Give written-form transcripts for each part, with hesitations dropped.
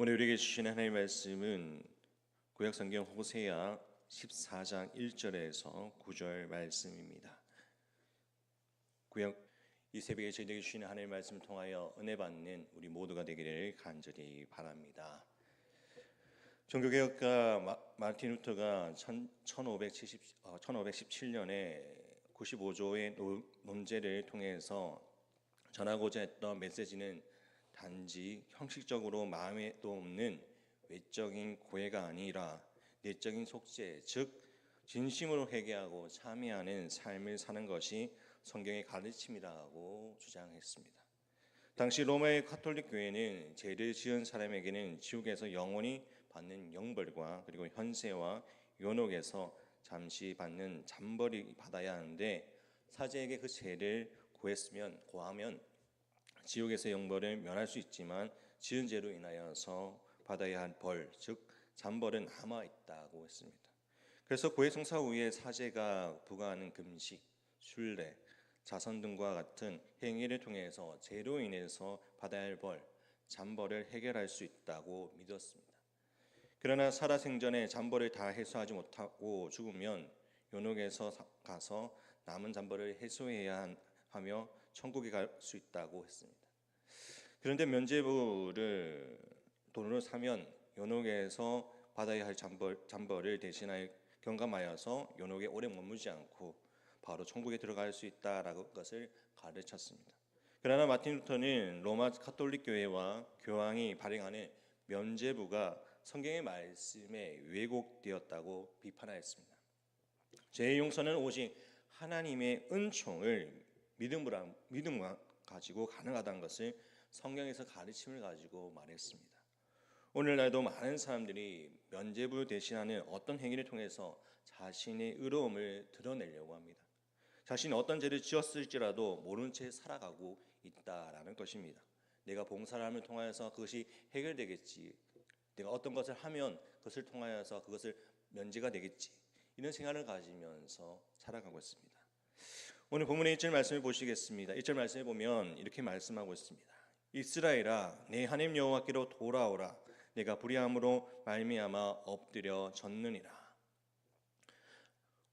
오늘 우리에게 주신 하나님의 말씀은 구약성경 호세아 14장 1절에서 9절 말씀입니다. 이 새벽에 저희에게 주신 하나님의 말씀을 통하여 은혜 받는 우리 모두가 되기를 간절히 바랍니다. 종교개혁가 마틴 루터가 1517년에 95조의 논제를 통해서 전하고자 했던 메시지는 단지 형식적으로 마음에도 없는 외적인 고해가 아니라 내적인 속죄, 즉 진심으로 회개하고 참여하는 삶을 사는 것이 성경의 가르침이라고 주장했습니다. 당시 로마의 가톨릭 교회는 죄를 지은 사람에게는 지옥에서 영원히 받는 영벌과 그리고 현세와 연옥에서 잠시 받는 잠벌이 받아야 하는데, 사제에게 그 죄를 고하면 지옥에서 영벌을 면할 수 있지만 지은 죄로 인하여서 받아야 할 벌, 즉 잠벌은 남아 있다고 했습니다. 그래서 고해 성사 후에 사제가 부과하는 금식, 순례, 자선 등과 같은 행위를 통해서 죄로 인해서 받아야 할 벌, 잠벌을 해결할 수 있다고 믿었습니다. 그러나 살아생전에 잠벌을 다 해소하지 못하고 죽으면 연옥에서 가서 남은 잠벌을 해소해야 하며 천국에 갈 수 있다고 했습니다. 그런데 면죄부를 돈으로 사면 연옥에서 받아야 할 잠벌을 대신하여 경감하여서 연옥에 오래 머물지 않고 바로 천국에 들어갈 수 있다라는 것을 가르쳤습니다. 그러나 마틴 루터는 로마 가톨릭 교회와 교황이 발행하는 면죄부가 성경의 말씀에 왜곡되었다고 비판하였습니다. 죄의 용서는 오직 하나님의 은총을 믿음과 가지고 가능하다는 것을 성경에서 가르침을 가지고 말했습니다. 오늘날도 많은 사람들이 면죄부 대신하는 어떤 행위를 통해서 자신의 의로움을 드러내려고 합니다. 자신이 어떤 죄를 지었을지라도 모른 채 살아가고 있다라는 것입니다. 내가 봉사함을 통하여서 그것이 해결되겠지, 내가 어떤 것을 하면 그것을 통하여서 그것을 면제가 되겠지, 이런 생각을 가지면서 살아가고 있습니다. 오늘 본문의 1절 말씀을 보시겠습니다. 1절 말씀에 보면 이렇게 말씀하고 있습니다. 이스라엘아, 내 하나님 여호와께로 돌아오라. 내가 불의함으로 말미암아 엎드려 졌느니라.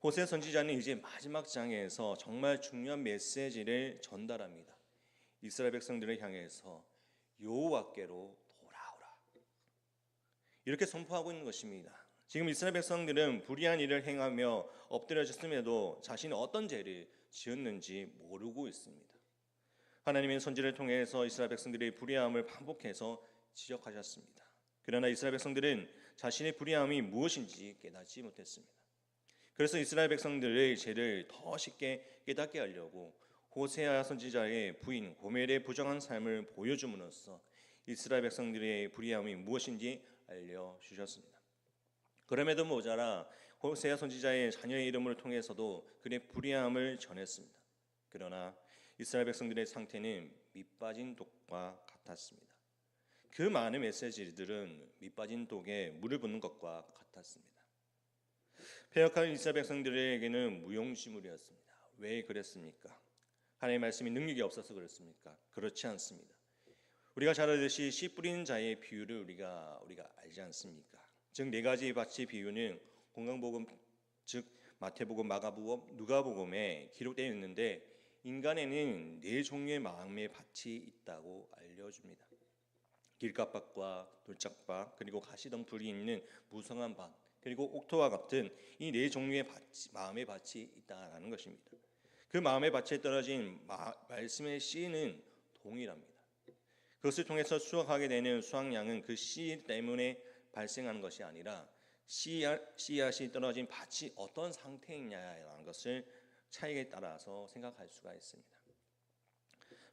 호세 선지자는 이제 마지막 장에서 정말 중요한 메시지를 전달합니다. 이스라엘 백성들을 향해서 여호와께로 돌아오라, 이렇게 선포하고 있는 것입니다. 지금 이스라엘 백성들은 불의한 일을 행하며 엎드려졌음에도 자신이 어떤 죄를 지었는지 모르고 있습니다. 하나님의 선지를 통해서 이스라엘 백성들의 불의함을 반복해서 지적하셨습니다. 그러나 이스라엘 백성들은 자신의 불의함이 무엇인지 깨닫지 못했습니다. 그래서 이스라엘 백성들의 죄를 더 쉽게 깨닫게 하려고 호세아 선지자의 부인 고멜의 부정한 삶을 보여줌으로써 이스라엘 백성들의 불의함이 무엇인지 알려주셨습니다. 그럼에도 모자라 호세아 선지자의 자녀의 이름을 통해서도 그의 불의함을 전했습니다. 그러나 이스라엘 백성들의 상태는 밑빠진 독과 같았습니다. 그 많은 메시지들은 밑빠진 독에 물을 붓는 것과 같았습니다. 패역한 이스라엘 백성들에게는 무용지물이었습니다. 왜 그랬습니까? 하나님의 말씀이 능력이 없어서 그렇습니까? 그렇지 않습니다. 우리가 잘 알듯이 씨 뿌리는 자의 비유를 우리가 알지 않습니까? 즉 네 가지 밭의 비유는 공강복음, 즉 마태복음, 마가복음, 누가복음에 기록되어 있는데, 인간에는 네 종류의 마음의 밭이 있다고 알려줍니다. 길갓밭과 돌짝밭, 그리고 가시덤불이 있는 무성한 밭, 그리고 옥토와 같은 이 네 종류의 마음의 밭이 있다는 것입니다. 그 마음의 밭에 떨어진 말씀의 씨는 동일합니다. 그것을 통해서 수확하게 되는 수확량은 그 씨 때문에 발생하는 것이 아니라 씨앗이 떨어진 밭이 어떤 상태이냐라는 것을 차이에 따라서 생각할 수가 있습니다.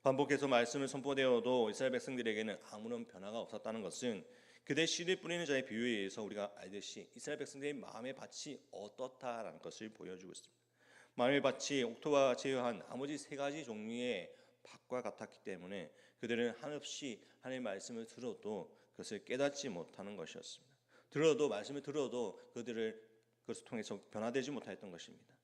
반복해서 말씀을 선포되어도 이스라엘 백성들에게는 아무런 변화가 없었다는 것은 그대 씨를 뿌리는 자의 비유에 의해서 우리가 알듯이 이스라엘 백성들의 마음의 밭이 어떻다라는 것을 보여주고 있습니다. 마음의 밭이 옥토와 제외한 나머지 세 가지 종류의 밭과 같았기 때문에 그들은 한없이 하나님의 말씀을 들어도 그것을 깨닫지 못하는 것이었습니다. 말씀을 들어도 그것을 통해서 변화되지 못했던 것입니다.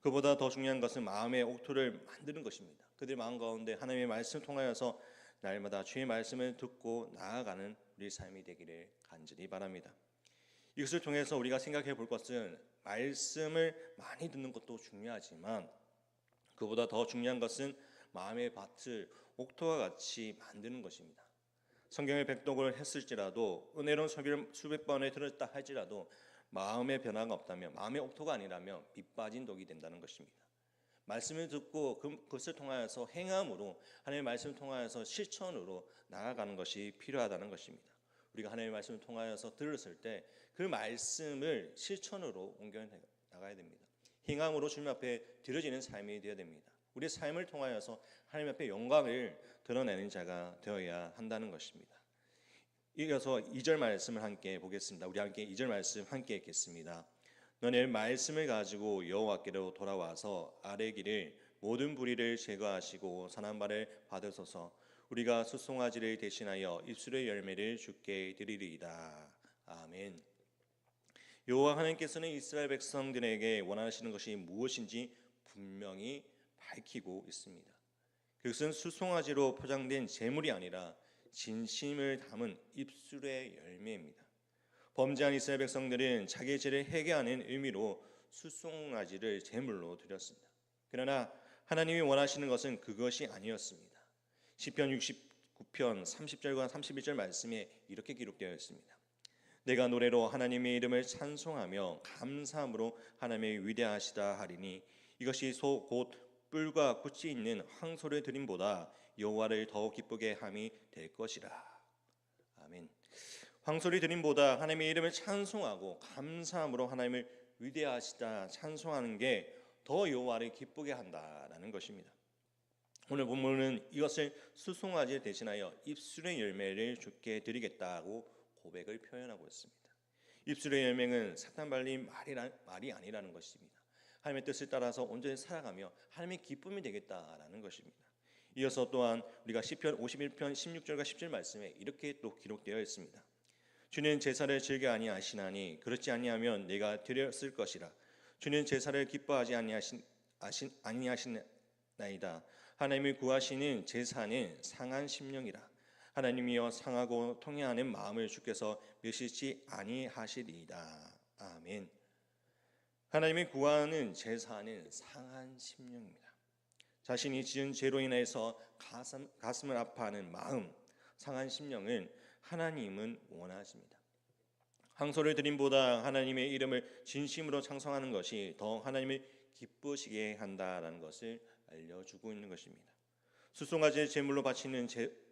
그보다 더 중요한 것은 마음의 옥토를 만드는 것입니다. 그들의 마음 가운데 하나님의 말씀을 통하여서 날마다 주의 말씀을 듣고 나아가는 우리 삶이 되기를 간절히 바랍니다. 이것을 통해서 우리가 생각해 볼 것은 말씀을 많이 듣는 것도 중요하지만 그보다 더 중요한 것은 마음의 밭을 옥토와 같이 만드는 것입니다. 성경을 백독을 했을지라도 은혜로운 설교를 수백 번을 들었다 할지라도 마음의 변화가 없다면, 마음의 옥토가 아니라면 밑빠진 독이 된다는 것입니다. 말씀을 듣고 그것을 통하여서 행함으로, 하나님의 말씀을 통하여서 실천으로 나아가는 것이 필요하다는 것입니다. 우리가 하나님의 말씀을 통하여서 들었을 때 그 말씀을 실천으로 옮겨 나가야 됩니다. 행함으로 주님 앞에 드려지는 삶이 되어야 됩니다. 우리의 삶을 통하여서 하나님 앞에 영광을 드러내는 자가 되어야 한다는 것입니다. 이어서 2절 말씀을 함께 보겠습니다. 우리 함께 2절 말씀 함께 읽겠습니다. 너는 말씀을 가지고 여호와께로 돌아와서 아래 길을 모든 불의를 제거하시고 선한 말을 받으소서. 우리가 숫송아지를 대신하여 입술의 열매를 주께 드리리이다. 아멘. 여호와 하나님께서는 이스라엘 백성들에게 원하시는 것이 무엇인지 분명히 밝히고 있습니다. 그것은 숫송아지로 포장된 제물이 아니라 진심을 담은 입술의 열매입니다. 범죄한 이스라엘 백성들은 자기의 죄를 회개하는 의미로 숫송아지를 제물로 드렸습니다. 그러나 하나님이 원하시는 것은 그것이 아니었습니다. 시편 69편 30절과 31절 말씀에 이렇게 기록되어 있습니다. 내가 노래로 하나님의 이름을 찬송하며 감사함으로 하나님의 위대하시다 하리니 이것이 소 곧 뿔과 굿이 있는 황소를 드림보다 여호와를 더욱 기쁘게 함이 될 것이라. 아멘. 황소를 드림보다 하나님의 이름을 찬송하고 감사함으로 하나님을 위대하시다 찬송하는 게 더 여호와를 기쁘게 한다라는 것입니다. 오늘 본문은 이것을 숫송아지 대신하여 입술의 열매를 주께 드리겠다고 고백을 표현하고 있습니다. 입술의 열매는 사탄 발린 말이 아니라는 것입니다. 하나님의 뜻을 따라서 온전히 살아가며 하나님의 기쁨이 되겠다라는 것입니다. 이어서 또한 우리가 시편 51편 16절과 17절 말씀에 이렇게 또 기록되어 있습니다. 주는 제사를 즐겨 아니하시나니 그렇지 아니하면 내가 드렸을 것이라. 주는 제사를 기뻐하지 아니하시나이다. 하나님을 구하시는 제사는 상한 심령이라. 하나님이여 상하고 통회하는 마음을 주께서 멸시치 아니하시리이다. 아멘. 하나님이 구하는 제사는 상한 심령입니다. 자신이 지은 죄로 인해서 가슴을 아파하는 마음, 상한 심령은 하나님은 원하십니다. 황소를 드림보다 하나님의 이름을 진심으로 찬송하는 것이 더 하나님을 기쁘시게 한다라는 것을 알려주고 있는 것입니다. 숫송아지를 제물로 바치는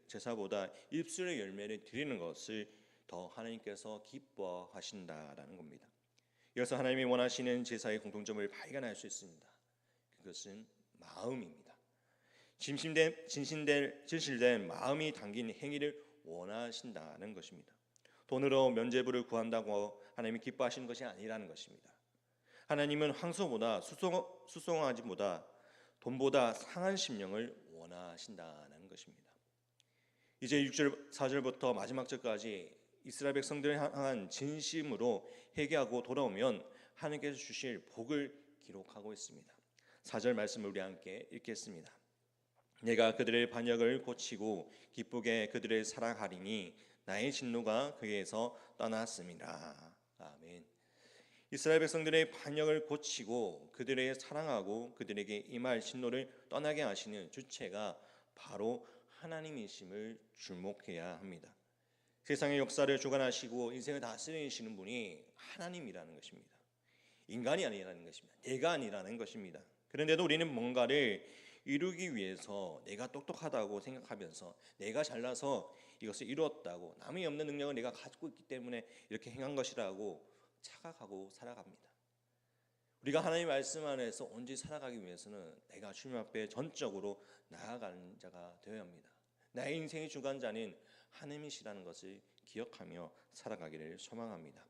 제사보다 입술의 열매를 드리는 것을 더 하나님께서 기뻐하신다라는 겁니다. 이어서 하나님이 원하시는 제사의 공통점을 발견할 수 있습니다. 그것은 마음입니다. 진실된 마음이 담긴 행위를 원하신다는 것입니다. 돈으로 면죄부를 구한다고 하나님이 기뻐하시는 것이 아니라는 것입니다. 하나님은 황소보다 숫송아지보다 돈보다 상한 심령을 원하신다는 것입니다. 이제 6절 4절부터 마지막 절까지 이스라엘 백성들을 향한 진심으로 회개하고 돌아오면 하나님께서 주실 복을 기록하고 있습니다. 4절 말씀을 우리 함께 읽겠습니다. 내가 그들의 반역을 고치고 기쁘게 그들을 사랑하리니 나의 진노가 그에게서 떠났습니다. 아멘. 이스라엘 백성들의 반역을 고치고 그들의 사랑하고 그들에게 임할 진노를 떠나게 하시는 주체가 바로 하나님이심을 주목해야 합니다. 세상의 역사를 주관하시고 인생을 다스리시는 분이 하나님이라는 것입니다. 인간이 아니라는 것입니다. 내가 아니라는 것입니다. 그런데도 우리는 뭔가를 이루기 위해서 내가 똑똑하다고 생각하면서 내가 잘나서 이것을 이루었다고, 남이 없는 능력을 내가 가지고 있기 때문에 이렇게 행한 것이라고 착각하고 살아갑니다. 우리가 하나님의 말씀 안에서 온전히 살아가기 위해서는 내가 주님 앞에 전적으로 나아가는 자가 되어야 합니다. 나의 인생의 주관자는 하나님이시라는 것을 기억하며 살아가기를 소망합니다.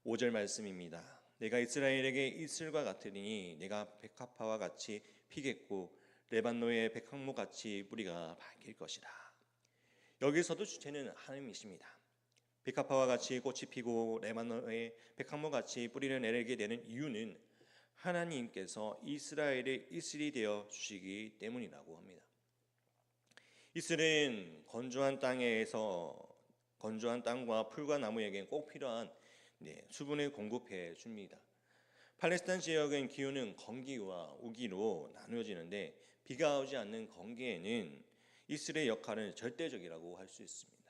5절 말씀입니다. 내가 이스라엘에게 이슬과 같으니 내가 백합화와 같이 피겠고 레반노의 백항목 같이 뿌리가 밝힐 것이라. 여기서도 주체는 하나님이십니다. 백합화와 같이 꽃이 피고 레반노의 백항목 같이 뿌리를 내리게 되는 이유는 하나님께서 이스라엘의 이슬이 되어 주시기 때문이라고 합니다. 이슬은 건조한 땅에서 건조한 땅과 풀과 나무에게 꼭 필요한 수분을 공급해 줍니다. 팔레스타인 지역은 기후는 건기와 우기로 나누어지는데 비가 오지 않는 건기에는 이슬의 역할은 절대적이라고 할 수 있습니다.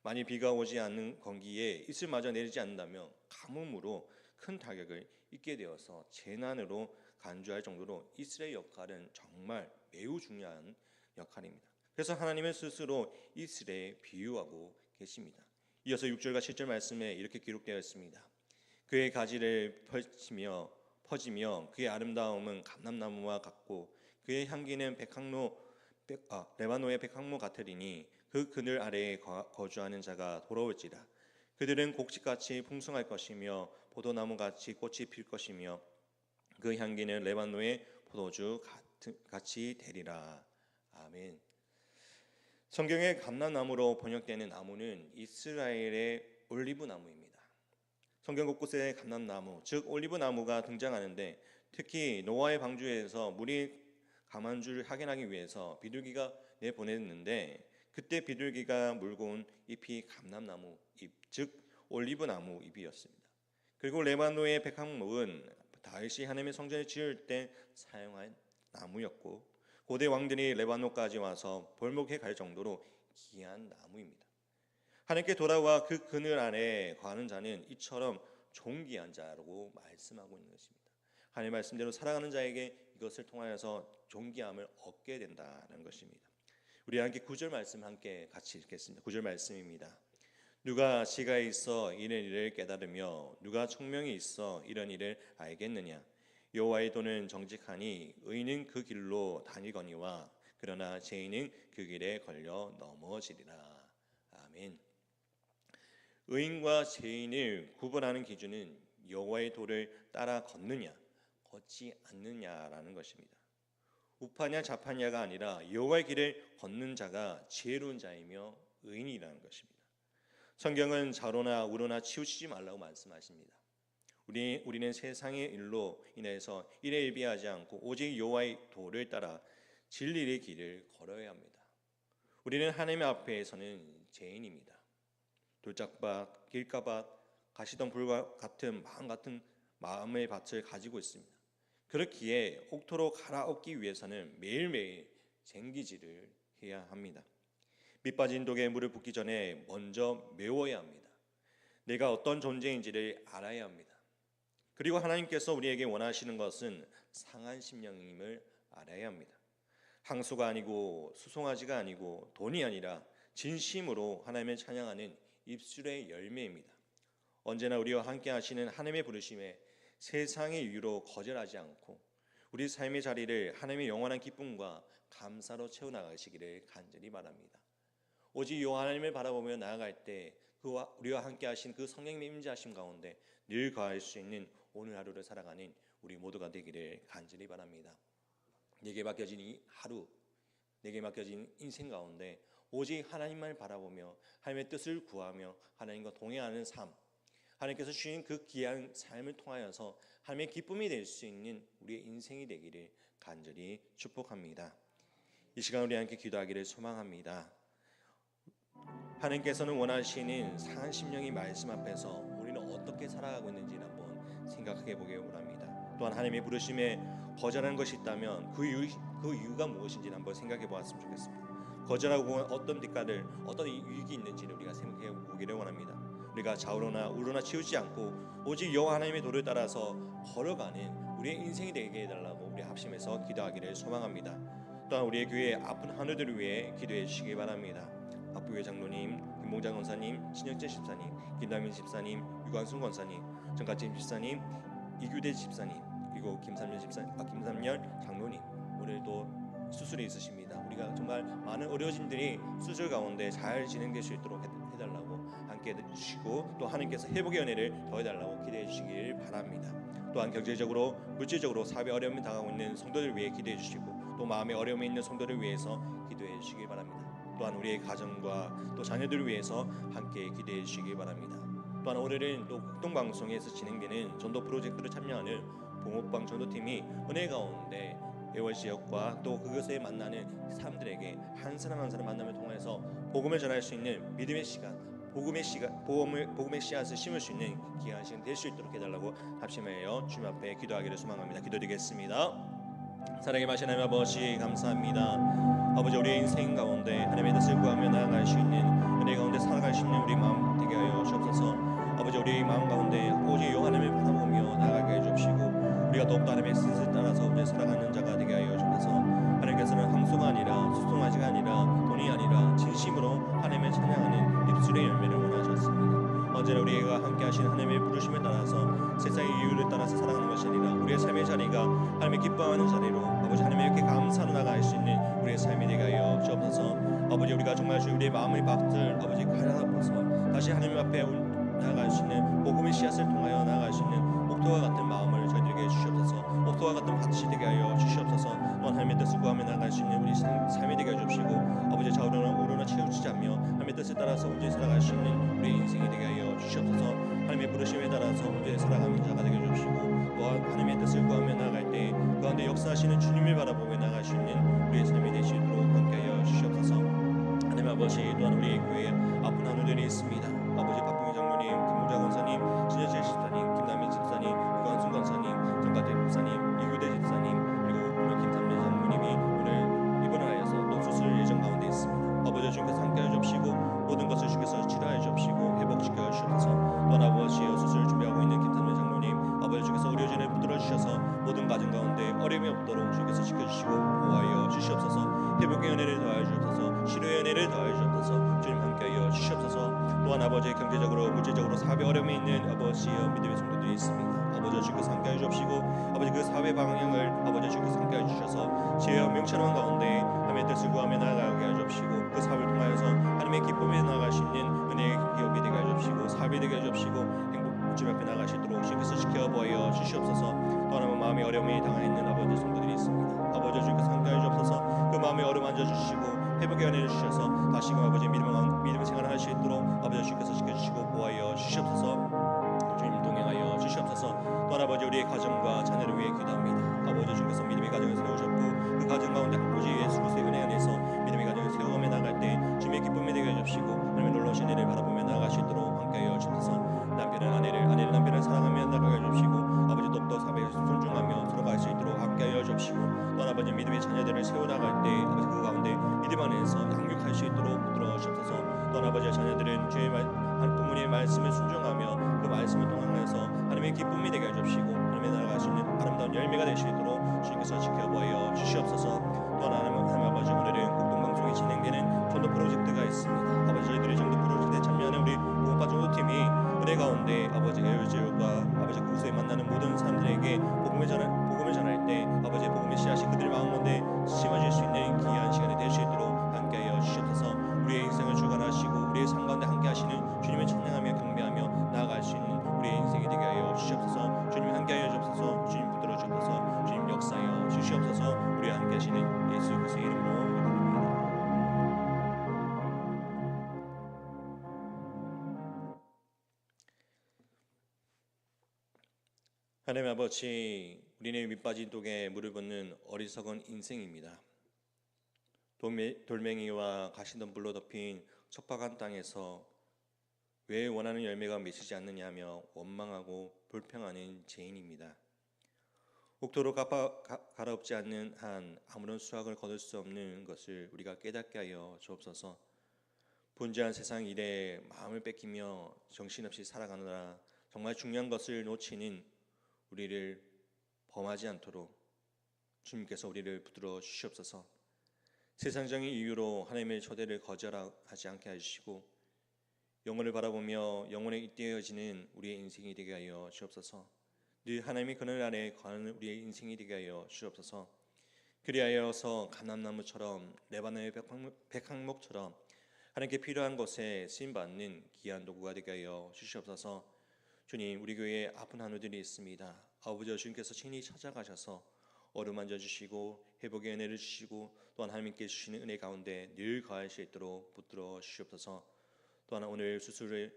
만일 비가 오지 않는 건기에 이슬마저 내리지 않는다면 가뭄으로 큰 타격을 입게 되어서 재난으로 간주할 정도로 이슬의 역할은 정말 매우 중요한 역할입니다. 그래서 하나님은 스스로 이슬에 비유하고 계십니다. 이어서 6절과 7절 말씀에 이렇게 기록되어 있습니다. 그의 가지를 퍼지며 그의 아름다움은 감람나무와 같고 그의 향기는 레바노의 백향로 같으리니 그 그늘 아래에 거주하는 자가 돌아올지라. 그들은 곡식같이 풍성할 것이며 포도나무같이 꽃이 필 것이며 그 향기는 레바노의 포도주 같이 되리라. 아멘. 성경의 감람나무로 번역되는 나무는 이스라엘의 올리브 나무입니다. 성경 곳곳에 감람나무, 즉 올리브 나무가 등장하는데 특히 노아의 방주에서 물이 강한 줄 확인하기 위해서 비둘기가 내보냈는데 그때 비둘기가 물고 온 잎이 감람나무 잎, 즉 올리브 나무 잎이었습니다. 그리고 레바노의 백향목은 다윗이 하나님의 성전을 지을 때 사용한 나무였고 고대 왕들이 레바노까지 와서 벌목해 갈 정도로 귀한 나무입니다. 하나님께 돌아와 그 그늘 안에 거하는 자는 이처럼 존귀한 자라고 말씀하고 있는 것입니다. 하나님의 말씀대로 살아가는 자에게 이것을 통하여서 존귀함을 얻게 된다는 것입니다. 우리 함께 9절 말씀 함께 같이 읽겠습니다. 9절 말씀입니다. 누가 지가 있어 이런 일을 깨달으며 누가 총명이 있어 이런 일을 알겠느냐. 여호와의 도는 정직하니 의인은 그 길로 다니거니와 그러나 죄인은 그 길에 걸려 넘어지리라. 아멘. 의인과 죄인을 구분하는 기준은 여호와의 도를 따라 걷느냐 걷지 않느냐라는 것입니다. 우파냐 좌파냐가 아니라 여호와의 길을 걷는 자가 지혜로운 자이며 의인이라는 것입니다. 성경은 좌로나 우로나 치우치지 말라고 말씀하십니다. 우리는 세상의 일로 인해서 일에 일비하지 않고 오직 여호와의 도를 따라 진리의 길을 걸어야 합니다. 우리는 하나님 앞에서는 죄인입니다. 돌짝밭, 길가밭, 가시덤불과 같은 마음의 밭을 가지고 있습니다. 그렇기에 옥토로 갈아엎기 위해서는 매일매일 쟁기질을 해야 합니다. 밑 빠진 독에 물을 붓기 전에 먼저 메워야 합니다. 내가 어떤 존재인지를 알아야 합니다. 그리고 하나님께서 우리에게 원하시는 것은 상한 심령임을 알아야 합니다. 항소가 아니고 수송아지가 아니고 돈이 아니라 진심으로 하나님을 찬양하는 입술의 열매입니다. 언제나 우리와 함께 하시는 하나님의 부르심에 세상의 이유로 거절하지 않고 우리 삶의 자리를 하나님의 영원한 기쁨과 감사로 채워나가시기를 간절히 바랍니다. 오직 이 하나님을 바라보며 나아갈 때 그와 우리와 함께 하신 그 성령님의 임재하심 가운데 늘 거할 수 있는 오늘 하루를 살아가는 우리 모두가 되기를 간절히 바랍니다. 내게 맡겨진 이 하루, 내게 맡겨진 인생 가운데 오직 하나님만 바라보며 하나님의 뜻을 구하며 하나님과 동행하는 삶, 하나님께서 주신 그 귀한 삶을 통하여서 하나님의 기쁨이 될 수 있는 우리의 인생이 되기를 간절히 축복합니다. 이 시간 우리 함께 기도하기를 소망합니다. 하나님께서는 원하시는 상한 심령의 말씀 앞에서 우리는 어떻게 살아가고 있는지 한번 생각해 보기 원합니다. 또한 하나님의 부르심에 거절하는 것이 있다면 그 이유가 무엇인지 한번 생각해 보았으면 좋겠습니다. 거절하고 보면 어떤 뒷가를 어떤 유익이 있는지를 우리가 생각해 보기를 원합니다. 우리가 좌우로나 우로나 치우지 않고 오직 여호와 하나님의 도를 따라서 걸어가는 우리의 인생이 되게 해달라고 우리 합심해서 기도하기를 소망합니다. 또한 우리의 교회의 아픈 하늘들을 위해 기도해 주시기 바랍니다. 박부회 장로님, 김봉장 권사님, 신영재 집사님, 김다민 집사님, 유관순 권사님, 정가진 집사님, 이규대 집사님, 그리고 김삼열 장로님, 오늘도 수술이 있으십니다. 우리가 정말 많은 의료진들이 수술 가운데 잘 진행될 수 있도록 해달라고 함께 해주시고 또 하나님께서 회복의 은혜를 더해달라고 기도해 주시길 바랍니다. 또한 경제적으로 물질적으로 사업에 어려움이 당하고 있는 성도들 위해 기도해 주시고 또 마음에 어려움이 있는 성도를 위해서 기도해 주시길 바랍니다. 또한 우리의 가정과 또 자녀들을 위해서 함께 기도해 주시기 바랍니다. 또한 오늘은 또 극동방송에서 진행되는 전도 프로젝트를 참여하는 봉업방 전도팀이 은혜 가운데 애월 지역과 또 그것에 만나는 사람들에게 한 사람 한 사람 만남을 통해서 복음을 전할 수 있는 믿음의 시간, 복음의 씨앗을 심을 수 있는 귀한 시간 될 수 있도록 해달라고 합심하여 주님 앞에 기도하기를 소망합니다. 기도드리겠습니다. 사랑의 마신 하나님 아버지 감사합니다. 아버지 우리의 인생 가운데 하나님의 뜻을 구하며 나아갈 수 있는 은혜 가운데 살아갈 수 있는 우리 마음 되게 하여 주옵소서. 아버지 우리의 마음 가운데 오직 하나님을 바라보며 나아가게 해주시고 우리가 더욱더 하나님의 뜻을 따라서 이제 살아가는 자가 되게 하여 주옵소서. 하나님께서는 황소가 아니라 수송아지가 아니라 돈이 아니라 진심으로 하나님을 찬양하는 입술의 열매를 원하셨습니다. 언제나 우리가 함께 하신 하나님의 부르심에 따라서 세상의 이유를 따라서 살아가는 것이 아니라 우리의 삶의 자리가 하나님의 기뻐하는 자리로 아버지 하나님의 이렇게 감사로 나갈 수 있는 우리의 삶이 되게 하여 주옵소서. 아버지 우리가 정말 우리의 마음의 밭을 아버지 갈아엎어서 다시 하나님 앞에 나아갈 수 있는 복음의 씨앗을 통하여 나아갈 수 있는 옥토와 같은 마음을 저희들에게 주시옵소서. 옥토와 같은 밭이 되게 하여 주시옵소서. 또한 하나님의 뜻을 구하며 나아갈 수 있는 우리 삶이 되게 해 주시고 아버지 좌우로나 치우치지 않며 하나님의 뜻을 따라서 온전히 살아갈 수 있는 우리 인생이 되게 하여 주시옵소서. 하나님의 부르심에 따라서 온전히 살아가는 자가 되게 해 주시고 또한 하나님의 뜻을 구하며 나아갈 때 그 가운데 역사하시는 주님을 바라보며 나아갈 수 있는 우리의 삶이 되시도록 함께하여 주시옵소서. 하나님 아버지 또한 우리 교회에 아픈 한우들이 있습니다. 아버지 박봉희 장로님, 김무자 권사님, 신현실 집사님, 김남민 집사님, 유관순 권사님, 정가태 집사님, 이규대 집사님 그리고 오늘 김삼래 장로님이 오늘 입원을 하여서 또 수술 예정 가운데 있습니다. 아버지 주님께서 함께하여 주시고 모든 것을 주께서 치료하여 주시고 회복시켜 주셔서 또한 아버지여 수술을 준비하고 있는 김삼래 장로님 아버지 주께서 의료진을 붙들어 주셔서 모든 가정 가운데 어려움이 없도록 주께서 지켜주시고 보호하여 주시옵소서. 회복의 은혜를 더하여 주옵소서. 치료의 은혜를 더하여 주옵소서. 주님 함께하여 주시옵소서. 또한 아버지 경제적으로 물질적으로 사업에 어려움이 있는 아버지여 믿음의 성도들이 있습니다. 아버지 주께서 함께하여 주옵시고 아버지 그 사회 방향을 아버지 주께서 함께하여 주셔서 지혜와 명철한 가운데 하나님의 뜻을 구하며 나아가게 하여 주옵시고 그 사업을 통하여서 하나님의 기쁨에 나아갈 수 있는 은혜의 기업이 되게 하여 주옵시고 사업이 되게 하여 주옵시고 행복 주님 앞에 나가시도록 주께서 지켜보여 주시옵소서. 또 하나님 마음의 어려움이 당하 있는 아버지 성도들이 있습니다. 아버지 주께서 함께하여 주옵소서. 그 마음의 어려움 만져 주시고 회복의 은혜를 주셔서 다시금 아버지 믿음의 생활을 할 수 있도록 아버지 주께서 지켜주시고 보호하여 주시옵소서. 주님 동행하여 주시옵소서. 또한 아버지 우리의 가정과 자녀를 위해 기도합니다. 아버지 주께서 믿음의 가정을 세우셨고 그 가정 가운데 아버지 예수 그리스도의 은혜 안에서 믿음의 가정을 세워가며 나갈 때 주님의 기쁨이 되게 해주시고 하나님의 놀라우신 은혜를 바라보며 나아갈 수 있도록 함께하여 주옵소서. 남편은 아내를 남편을 사랑하며 나아가게 해주시고 아버지 더욱더 사회에 존중하며 서로갈 수 있도록 함께하여 주옵시고 또한 아버지 믿음의 자녀들을 세워나갈 때 아버지 그 가운데 믿음 안에서 양육할 수 있도록 붙들어 주옵소서. 또한 아버지의 자녀들은 주의 부모님의 말씀을 순종하며 그 말씀을 통하여서 하나님의 기쁨이 되게 해주시고 하나님의 나라가 수 있는 아름다운 열매가 될 수 있도록 주님께서 지켜보여 주시옵소서. 또한 하나님 아버지 오늘은 공동방송이 진행되는 전도 프로젝트가 있습니다. 아버지 저희들이 전도 프로젝트에 참여하는 우리 공업과 전도팀이 은혜 가운데 아버지 에어지오과 아버지 그곳에 만나는 모든 사람들에게 복음을 전할 때 아버지의 복음의 씨앗이 그들 마음 가운데 심어질 수 있는 귀한 시간이 될 수 있도록 함께하여 주시옵소서. 우리의 인생을 주관하시고 우리의 삶 가운데 함께하시는 주님을 찬양하며 경배하며 나아갈 수 있는 우리의 인생이 되게 하여 주시옵소서. 주님 함께하여 주옵소서. 주님 붙들어 주옵소서. 주님 역사하여 주시옵소서. 우리와 함께하시는 예수 그리스도의 이름으로 기도드립니다. 하나님 아버지, 우리는 밑빠진 독에 물을 붓는 어리석은 인생입니다. 돌멩이와 가시덤불로 덮인 척박한 땅에서 왜 원하는 열매가 맺히지 않느냐며 원망하고 불평하는 죄인입니다. 옥토로 갈아엎지 않는 한 아무런 수확을 거둘 수 없는 것을 우리가 깨닫게 하여 주옵소서. 분주한 세상 일에 마음을 뺏기며 정신없이 살아가느라 정말 중요한 것을 놓치는 우리를 범하지 않도록 주님께서 우리를 붙들어 주시옵소서. 세상적인 이유로 하나님의 초대를 거절하지 않게 하시고 영혼을 바라보며 영혼에 잇대어지는 우리의 인생이 되게 하여 주옵소서. 늘 하나님의 그늘 아래 거하는 우리의 인생이 되게 하여 주옵소서. 그리하여서 감람나무처럼 레바논의 백향목처럼 하나님께 필요한 것에 쓰임받는 귀한 도구가 되게 하여 주시옵소서. 주님, 우리 교회에 아픈 한우들이 있습니다. 아버지 주님께서 친히 찾아가셔서 어루만져 주시고 회복의 은혜를 주시고 또한 하나님께 주시는 은혜 가운데 늘 거할 수 있도록 붙들어 주시옵소서. 또한 오늘 수술을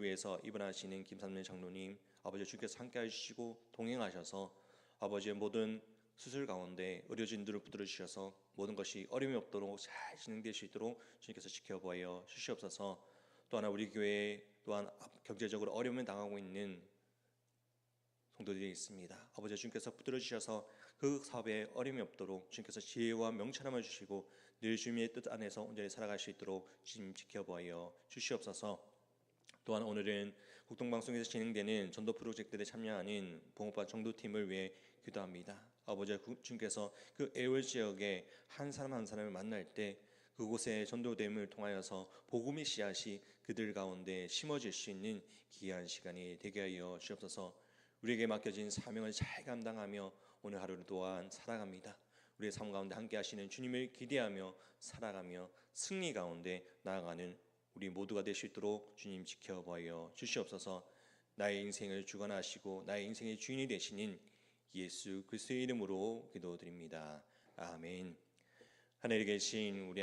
위해서 입원하시는 김삼래 장로님 아버지 주께서 함께해 주시고 동행하셔서 아버지의 모든 수술 가운데 의료진들을 붙들어 주셔서 모든 것이 어려움이 없도록 잘 진행될 수 있도록 주님께서 지켜보아 주시옵소서. 또 하나 우리 교회 또한 경제적으로 어려움을 당하고 있는 성도들이 있습니다. 아버지 주님께서 붙들어 주셔서 그 사업에 어려움이 없도록 주님께서 지혜와 명철함을 주시고 늘 주님의 뜻 안에서 온전히 살아갈 수 있도록 주님 지켜보여 주시옵소서. 또한 오늘은 국동방송에서 진행되는 전도 프로젝트에 참여하는 봉업과 전도팀을 위해 기도합니다. 아버지 주님께서 그 애월 지역에 한 사람 한 사람을 만날 때 그곳에 전도됨을 통하여서 복음의 씨앗이 그들 가운데 심어질 수 있는 귀한 시간이 되게 하여 주옵소서. 우리에게 맡겨진 사명을 잘 감당하며 오늘 하루를 또한 살아갑니다. 우리의 삶 가운데 함께 하시는 주님을 기대하며 살아가며 승리 가운데 나아가는 우리 모두가 될 수 있도록 주님 지켜보여 주시옵소서. 나의 인생을 주관하시고 나의 인생의 주인이 되시는 예수 그리스도의 이름으로 기도드립니다. 아멘. 하늘에 계신 우리